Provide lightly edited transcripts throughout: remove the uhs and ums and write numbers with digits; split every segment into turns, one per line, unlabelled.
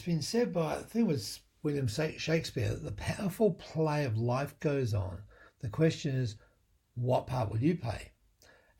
been said by, I think it was William Shakespeare, that the powerful play of life goes on. The question is, what part will you play?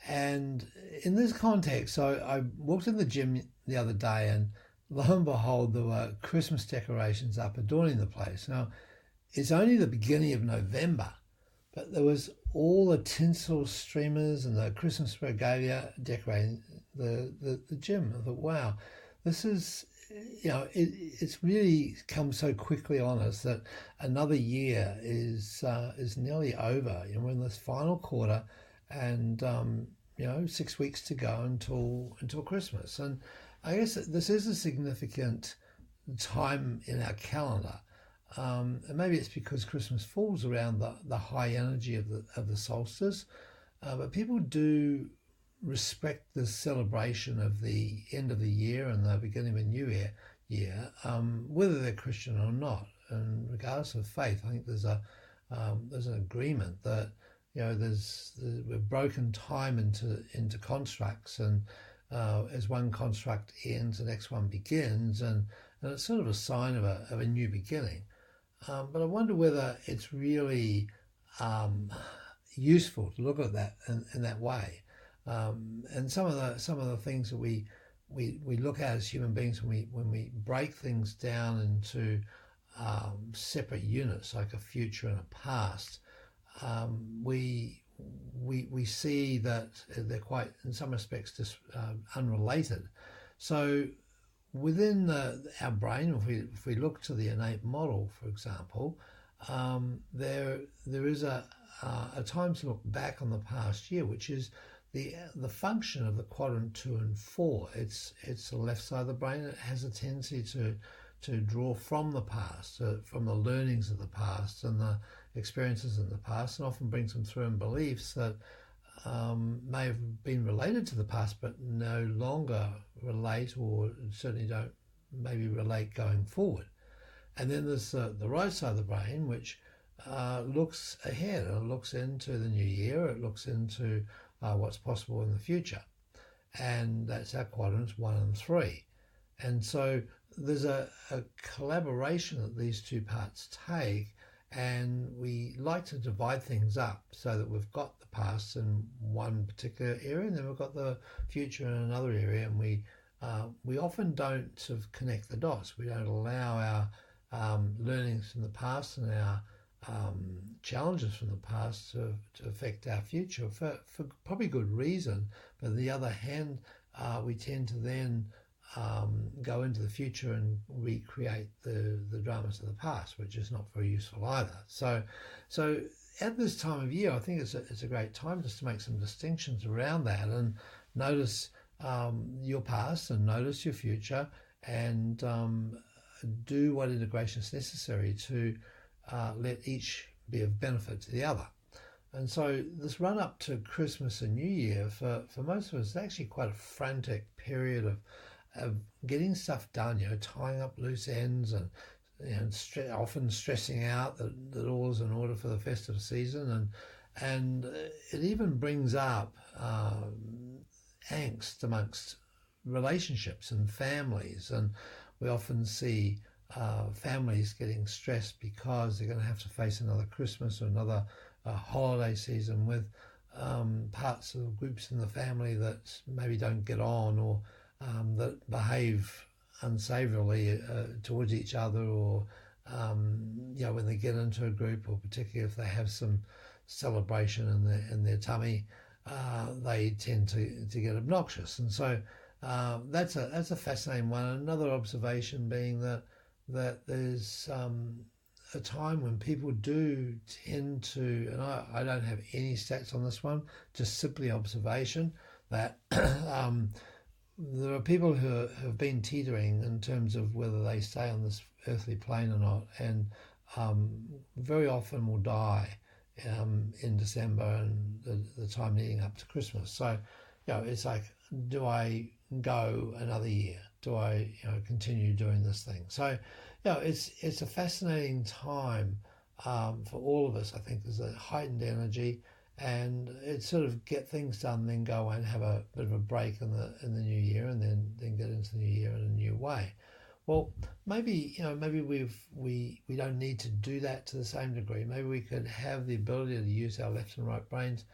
And in this context, so I walked in the gym the other day, and lo and behold, there were Christmas decorations up adorning the place. Now, it's only the beginning of November, but there was all the tinsel streamers and the Christmas regalia decorating the gym. I thought, wow, this is, it's really come so quickly on us that another year is nearly over. We're in this final quarter, and 6 weeks to go until Christmas. And I guess this is a significant time in our calendar. And maybe it's because Christmas falls around the high energy of the solstice, but people do respect the celebration of the end of the year and the beginning of a new year, whether they're Christian or not. And regardless of faith, I think there's an agreement that we've broken time into constructs, and as one construct ends, the next one begins, and it's sort of a sign of a new beginning. But I wonder whether it's really useful to look at that in that way. And some of the things that we look at as human beings when we break things down into separate units, like a future and a past, we see that they're quite, in some respects, just unrelated. So within our brain, if we look to the innate model, for example, there is a time to look back on the past year, which is the function of the quadrant 2 and 4. It's the left side of the brain. It has a tendency to draw from the past, from the learnings of the past and the experiences in the past, and often brings them through in beliefs that may have been related to the past but no longer relate, or certainly don't maybe relate going forward. And then there's the right side of the brain, which looks ahead. It looks into the new year. It looks into what's possible in the future. And that's our quadrants 1 and 3. And so there's a collaboration that these two parts take, and we like to divide things up so that we've got the past in one particular area, and then we've got the future in another area, and we often don't sort of connect the dots. We don't allow our learnings from the past and our challenges from the past to affect our future for probably good reason. But on the other hand, we tend to then go into the future and recreate the dramas of the past, which is not very useful either. So at this time of year, I think it's a great time just to make some distinctions around that and notice your past and notice your future, and do what integration is necessary to let each be of benefit to the other. And so this run up to Christmas and New Year for most of us is actually quite a frantic period of getting stuff done, tying up loose ends, and often stressing out that all is in order for the festive season, and it even brings up angst amongst relationships and families, and we often see families getting stressed because they're going to have to face another Christmas or another holiday season with parts of groups in the family that maybe don't get on, or that behave unsavourily towards each other, or when they get into a group, or particularly if they have some celebration in their tummy, they tend to get obnoxious. And so that's a fascinating one. Another observation being that there's a time when people do tend to, and I don't have any stats on this one, just simply observation, that there are people who have been teetering in terms of whether they stay on this earthly plane or not, and very often will die in December and the time leading up to Christmas. So, it's like, do I go another year? Do I, continue doing this thing? So, it's a fascinating time for all of us. I think there's a heightened energy, and it's sort of get things done, then go and have a bit of a break in the new year, and then get into the new year in a new way. Well, maybe we don't need to do that to the same degree. Maybe we could have the ability to use our left and right brains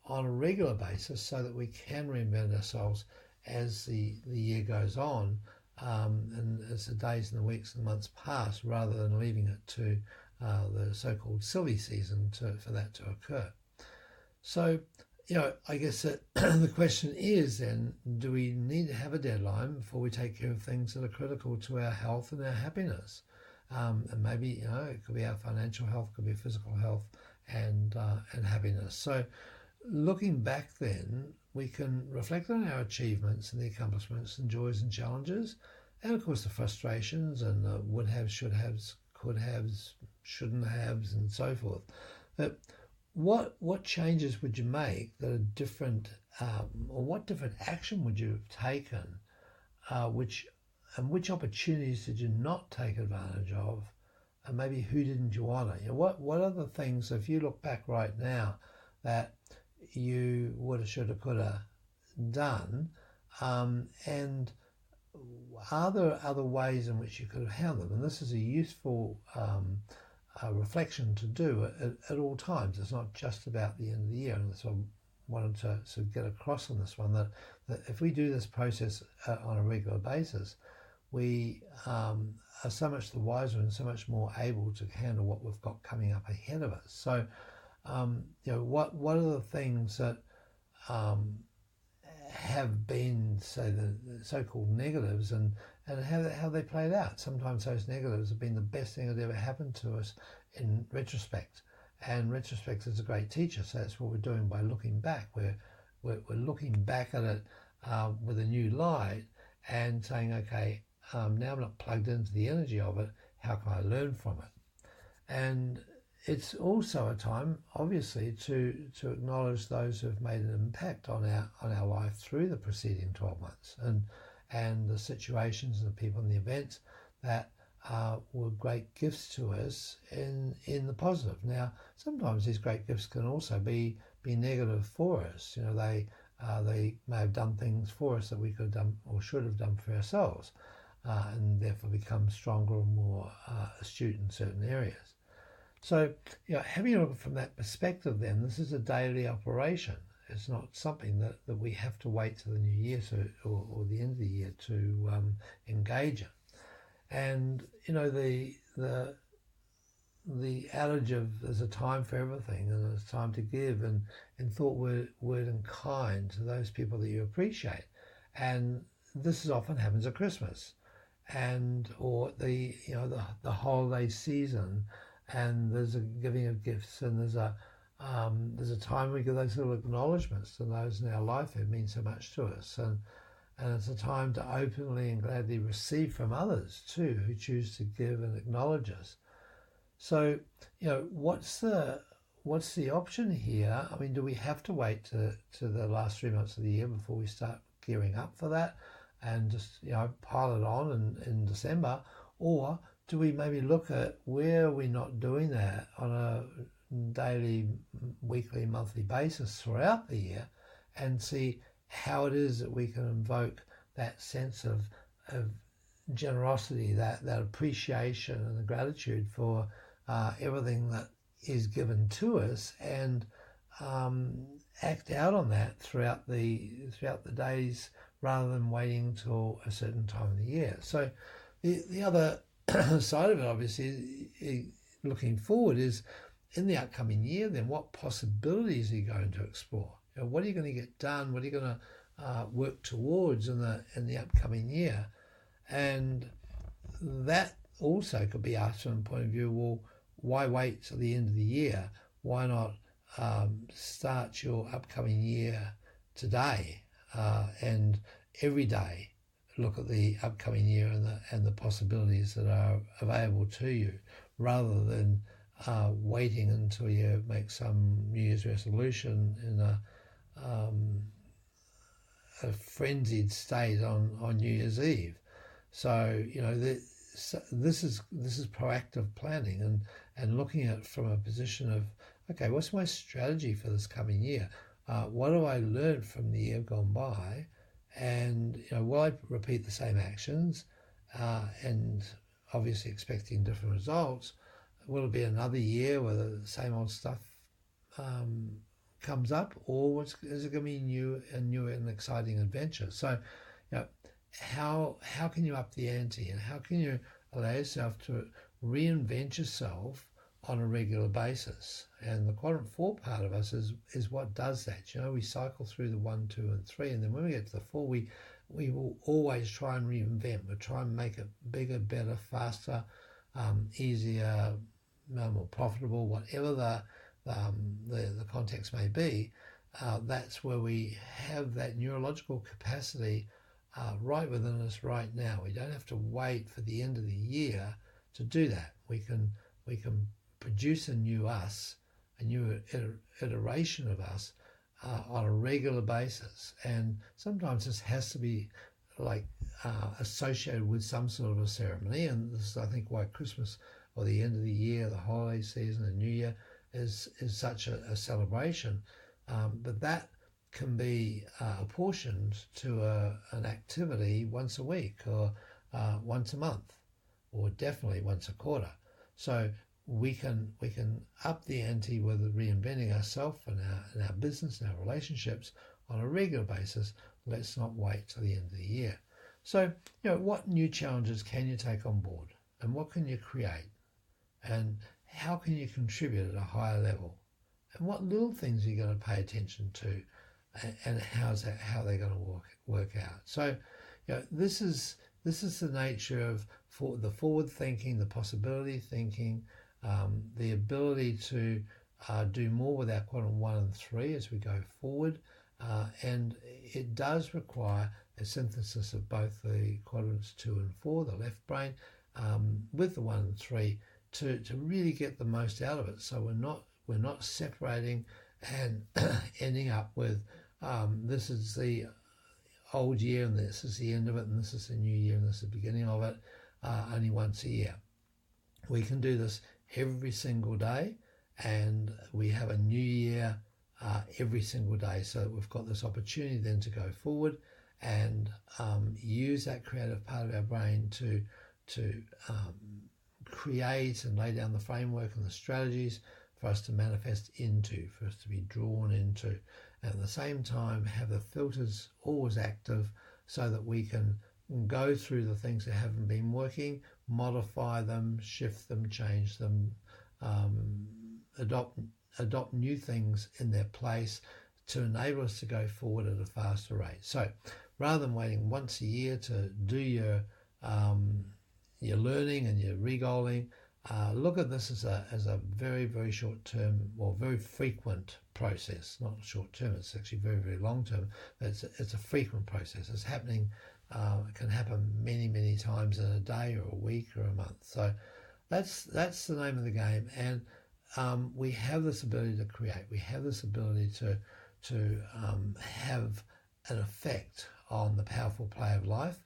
on a regular basis so that we can reinvent ourselves as the year goes on, and as the days and the weeks and the months pass, rather than leaving it to the so-called silly season for that to occur. So, I guess that the question is then, do we need to have a deadline before we take care of things that are critical to our health and our happiness? And maybe, it could be our financial health, could be physical health and happiness. So looking back then, we can reflect on our achievements and the accomplishments and joys and challenges, and of course the frustrations and the would have, should haves, could haves, shouldn't haves, and so forth. But what changes would you make that are different, or what different action would you have taken, which opportunities did you not take advantage of, and maybe who didn't you honour? What are the things, if you look back right now, that you would have, should have, could have done, and are there other ways in which you could have handled them? And this is a useful reflection to do at all times. It's not just about the end of the year, and so I wanted to sort of get across on this one, that if we do this process on a regular basis, we are so much the wiser and so much more able to handle what we've got coming up ahead of us. So what are the things that have been, say, the so-called negatives, and how they played out? Sometimes those negatives have been the best thing that ever happened to us in retrospect, and retrospect is a great teacher. So that's what we're doing by looking back. We're looking back at it with a new light and saying, okay, now I'm not plugged into the energy of it. How can I learn from it? And it's also a time, obviously, to acknowledge those who have made an impact on our life through the preceding 12 months, and the situations and the people and the events that were great gifts to us in the positive. Now, sometimes these great gifts can also be negative for us. They may have done things for us that we could have done or should have done for ourselves, and therefore become stronger and more astute in certain areas. So, having a look from that perspective, then, this is a daily operation. It's not something that we have to wait till the new year or the end of the year to engage in. And the adage of there's a time for everything, and there's time to give, and thought, word and kind to those people that you appreciate. And this is often happens at Christmas, or the holiday season. And there's a giving of gifts, and there's a time we give those little acknowledgements to those in our life who mean so much to us, and it's a time to openly and gladly receive from others too, who choose to give and acknowledge us. So, what's the option here? I mean, do we have to wait to the last 3 months of the year before we start gearing up for that, and just pile it on in December, or do we maybe look at where we're not doing that on a daily, weekly, monthly basis throughout the year, and see how it is that we can invoke that sense of generosity, that appreciation and the gratitude for everything that is given to us, and act out on that throughout the days, rather than waiting till a certain time of the year. So the other side of it, obviously, looking forward, is in the upcoming year, then what possibilities are you going to explore? What are you going to get done? What are you going to work towards in the upcoming year? And that also could be asked from the point of view, well, why wait till the end of the year? Why not start your upcoming year today, and every day look at the upcoming year and the possibilities that are available to you, rather than waiting until you make some New Year's resolution in a frenzied state on New Year's Eve. So this is proactive planning and looking at it from a position of, okay, what's my strategy for this coming year? What have I learned from the year gone by? And will I repeat the same actions? and obviously expecting different results. Will it be another year where the same old stuff comes up, or is it going to be a new and exciting adventure? So, how can you up the ante, and how can you allow yourself to reinvent yourself on a regular basis? And the quadrant 4 part of us is what does that. We cycle through the 1, 2, and 3, and then when we get to the 4, we will always try and reinvent. We'll try and make it bigger, better, faster, easier, more profitable, whatever the context may be. That's where we have that neurological capacity right within us right now. We don't have to wait for the end of the year to do that. We can produce a new us, a new iteration of us on a regular basis. And sometimes this has to be associated with some sort of a ceremony. And this is, I think, why Christmas or the end of the year, the holiday season, the New Year is such a celebration. But that can be apportioned to an activity once a week, or once a month, or definitely once a quarter. So we can up the ante with reinventing ourselves and our business and our relationships on a regular basis. Let's not wait till the end of the year. So, what new challenges can you take on board, and what can you create, and how can you contribute at a higher level, and what little things are you going to pay attention to, and how they're going to work out. So, this is the nature of the forward thinking, the possibility thinking, the ability to do more with our quadrant 1 and 3 as we go forward, and it does require a synthesis of both the quadrants 2 and 4, the left brain, with the 1 and 3, to really get the most out of it. So we're not separating and ending up with this is the old year and this is the end of it, and this is the new year and this is the beginning of it, only once a year. We can do this every single day, and we have a new year every single day. So we've got this opportunity then to go forward and use that creative part of our brain to create and lay down the framework and the strategies for us to manifest into, for us to be drawn into, and at the same time have the filters always active so that we can go through the things that haven't been working, modify them, shift them, change them, adopt new things in their place to enable us to go forward at a faster rate. So rather than waiting once a year to do your learning and your re-goaling, look at this as a very, very short term, or very frequent process. Not short term, it's actually very, very long term. It's a frequent process. It's happening. It can happen many, many times in a day or a week or a month. So that's the name of the game. And we have this ability to create. We have this ability to have an effect on the powerful play of life.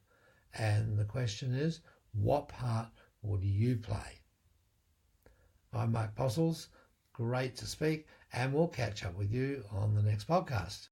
And the question is, what part would you play? I'm Mark Postles. Great to speak, and we'll catch up with you on the next podcast.